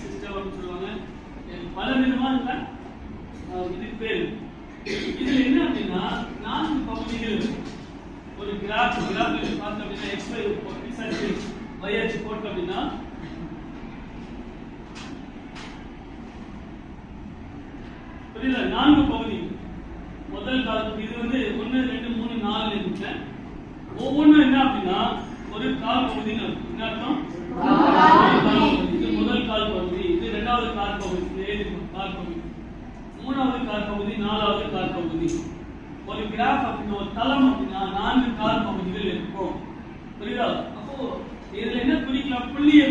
System அப்படின்னு சொல்லுவாங்க. பல விதமான இதுக்கு பேர். இதுல என்ன அப்படின்னா 4 பகுதிகள் இருக்கு. ஒரு கிராஃப் பார்த்தோம் அப்படின்னா XY Y அச்சு போட்டோம் அப்படின்னா புரியல 4 பகுதி. முதல் கால் இது வந்து 1 2 3 4 இருக்கு. ஒவ்வொன்றும் என்ன அப்படின்னா ஒரு கால் பகுதின்னு என்ன அர்த்தம்? இது முதல் கால் பகுதி, இது இரண்டாவது கால் பகுதி, கால் பகுதி, மூணாவது கால் பகுதி, நாலாவது கால் பகுதி. ஒரு கிராஃப் அப்படின்னா ஒரு தளம் அப்படின்னா 4 கால் பகுதிகள் இருக்கும். புரியுதா? அப்போ இதுல என்ன குறிக்கலாம்? புள்ளியை